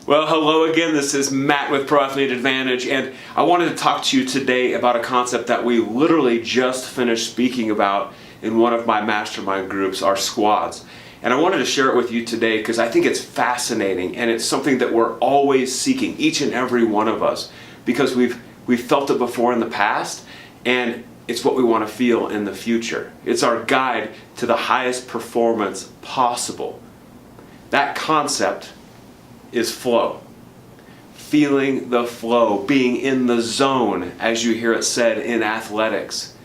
Well, hello again. This is Matt with Pro Athlete Advantage, and I wanted to talk to you today about a concept that we literally just finished speaking about in one of my mastermind groups, our squads. And I wanted to share it with you today because I think it's fascinating, and it's something that we're always seeking, each and every one of us, because we've felt it before in the past, and it's what we want to feel in the future. It's our guide to the highest performance possible. That concept is flow. Feeling the flow, being in the zone, as you hear it said in athletics.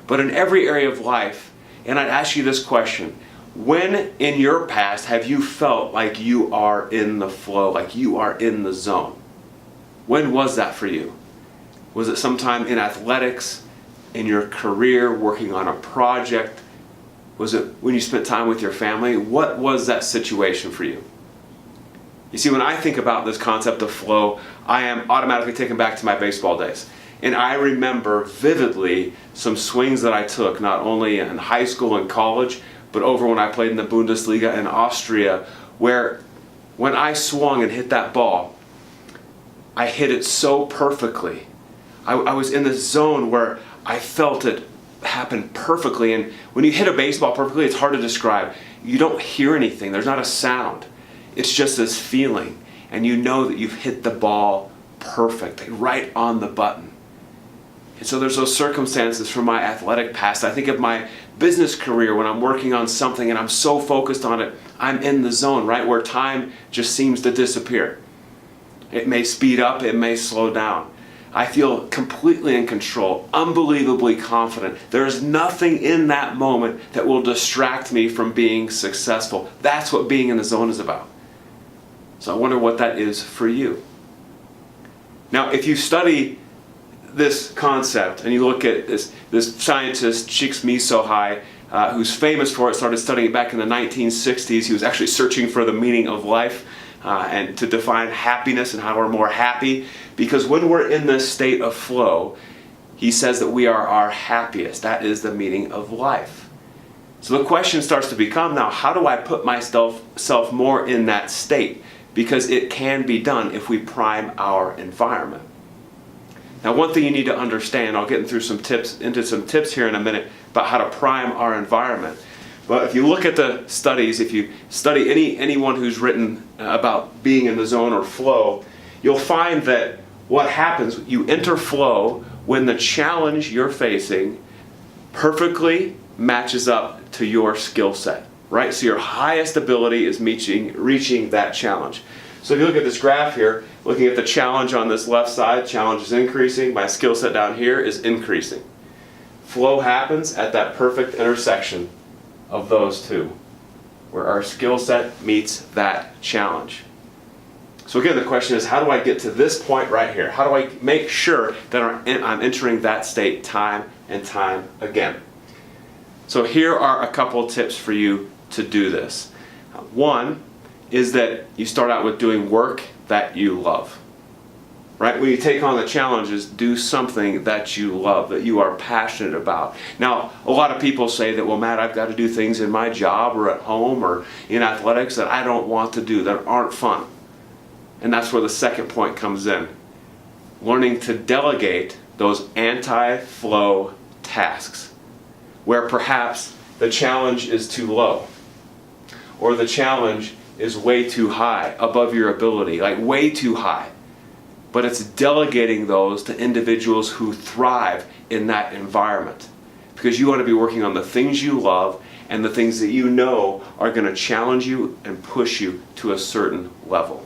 But in every area of life, and I'd ask you this question, when in your past have you felt like you are in the flow, like you are in the zone? When was that for you? Was it sometime in athletics, in your career, working on a project? Was it when you spent time with your family? What was that situation for you? You see, when I think about this concept of flow, I am automatically taken back to my baseball days. And I remember vividly some swings that I took, not only in high school and college, but over when I played in the Bundesliga in Austria, where when I swung and hit that ball, I hit it so perfectly. I was in this zone where I felt it happen perfectly. And when you hit a baseball perfectly, it's hard to describe. You don't hear anything. There's not a sound. It's just this feeling, and you know that you've hit the ball perfect, right on the button. And so there's those circumstances from my athletic past. I think of my business career when I'm working on something and I'm so focused on it, I'm in the zone, right, where time just seems to disappear. It may speed up, it may slow down. I feel completely in control, unbelievably confident. There is nothing in that moment that will distract me from being successful. That's what being in the zone is about. So I wonder what that is for you. Now, if you study this concept and you look at this scientist, Csikszentmihalyi, who's famous for it, started studying it back in the 1960s. He was actually searching for the meaning of life and to define happiness and how we're more happy. Because when we're in this state of flow, he says that we are our happiest. That is the meaning of life. So the question starts to become now, how do I put myself more in that state? Because it can be done if we prime our environment. Now, one thing you need to understand, I'll get into some tips here in a minute about how to prime our environment. But if you look at the studies, if you study anyone who's written about being in the zone or flow, you'll find that what happens, you enter flow when the challenge you're facing perfectly matches up to your skill set. Right? So your highest ability is reaching that challenge. So if you look at this graph here, looking at the challenge on this left side, challenge is increasing, my skill set down here is increasing. Flow happens at that perfect intersection of those two, where our skill set meets that challenge. So again, the question is, how do I get to this point right here? How do I make sure that I'm entering that state time and time again? So here are a couple tips for you to do this. One is that you start out with doing work that you love. Right? When you take on the challenges, do something that you love, that you are passionate about. Now, a lot of people say that, well, Matt, I've got to do things in my job or at home or in athletics that I don't want to do, that aren't fun. And that's where the second point comes in. Learning to delegate those anti-flow tasks, where perhaps the challenge is too low, or the challenge is way too high, above your ability, like way too high. But it's delegating those to individuals who thrive in that environment. Because you want to be working on the things you love and the things that you know are going to challenge you and push you to a certain level.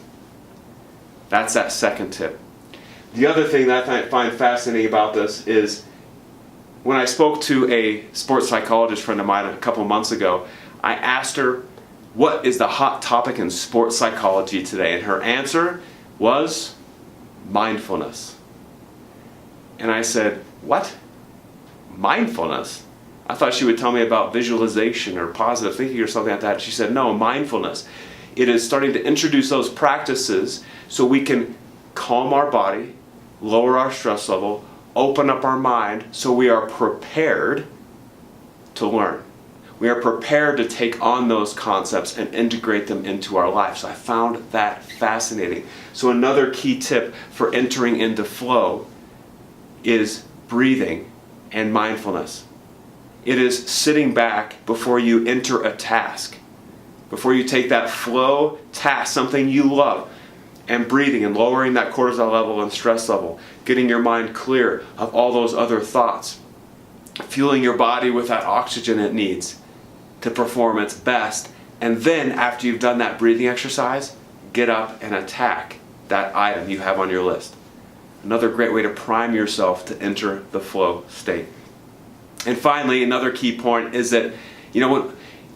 That's that second tip. The other thing that I find fascinating about this is when I spoke to a sports psychologist friend of mine a couple months ago, I asked her, what is the hot topic in sports psychology today? And her answer was mindfulness. And I said, what? Mindfulness? I thought she would tell me about visualization or positive thinking or something like that. She said, no, mindfulness. It is starting to introduce those practices so we can calm our body, lower our stress level, open up our mind so we are prepared to learn. we are prepared to take on those concepts and integrate them into our lives. I found that fascinating. So another key tip for entering into flow is breathing and mindfulness. It is sitting back before you enter a task, before you take that flow task, something you love, and breathing and lowering that cortisol level and stress level, getting your mind clear of all those other thoughts, fueling your body with that oxygen it needs to perform its best. And then after you've done that breathing exercise, get up and attack that item you have on your list. Another great way to prime yourself to enter the flow state. And finally, another key point is that,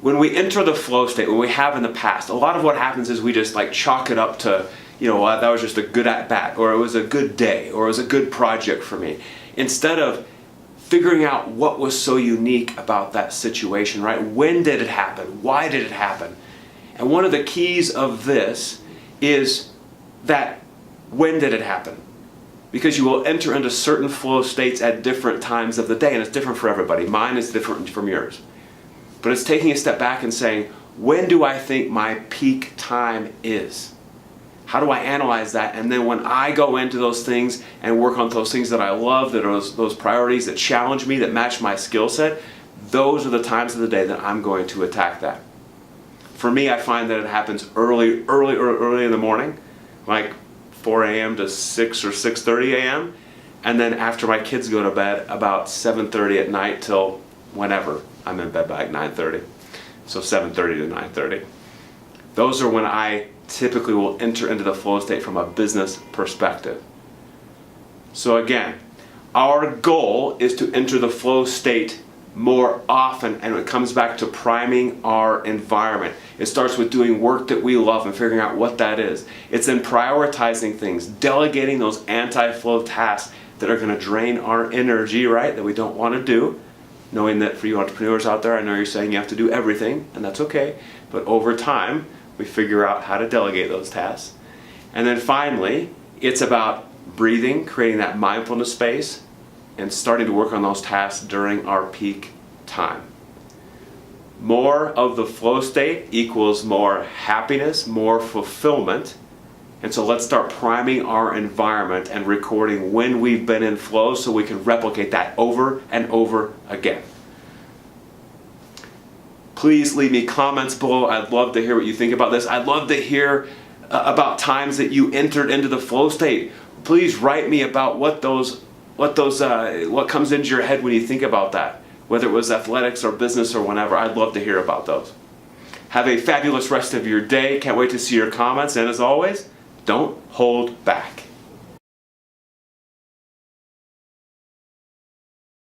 when we enter the flow state, when we have in the past, a lot of what happens is we just chalk it up to, that was just a good at bat, or it was a good day, or it was a good project for me. Instead of figuring out what was so unique about that situation, right? When did it happen? Why did it happen? And one of the keys of this is that when did it happen? Because you will enter into certain flow states at different times of the day, and it's different for everybody. Mine is different from yours. But it's taking a step back and saying, when do I think my peak time is? How do I analyze that? And then when I go into those things and work on those things that I love, that are those priorities that challenge me, that match my skill set, those are the times of the day that I'm going to attack that. For me, I find that it happens early in the morning, like 4 a.m. to 6 or 6:30 a.m. And then after my kids go to bed, about 7:30 at night till whenever. I'm in bed by 9:30. So 7:30 to 9:30. Those are when I typically will enter into the flow state from a business perspective. So again, our goal is to enter the flow state more often, and it comes back to priming our environment. It starts with doing work that we love and figuring out what that is. It's in prioritizing things, delegating those anti-flow tasks that are going to drain our energy, right, that we don't want to do. Knowing that for you entrepreneurs out there, I know you're saying you have to do everything, and that's okay. But over time, we figure out how to delegate those tasks. And then finally, it's about breathing, creating that mindfulness space, and starting to work on those tasks during our peak time. More of the flow state equals more happiness, more fulfillment. And so let's start priming our environment and recording when we've been in flow so we can replicate that over and over again. Please leave me comments below. I'd love to hear what you think about this. I'd love to hear about times that you entered into the flow state. Please write me about what comes into your head when you think about that, whether it was athletics or business or whatever. I'd love to hear about those. Have a fabulous rest of your day. Can't wait to see your comments. And as always, don't hold back.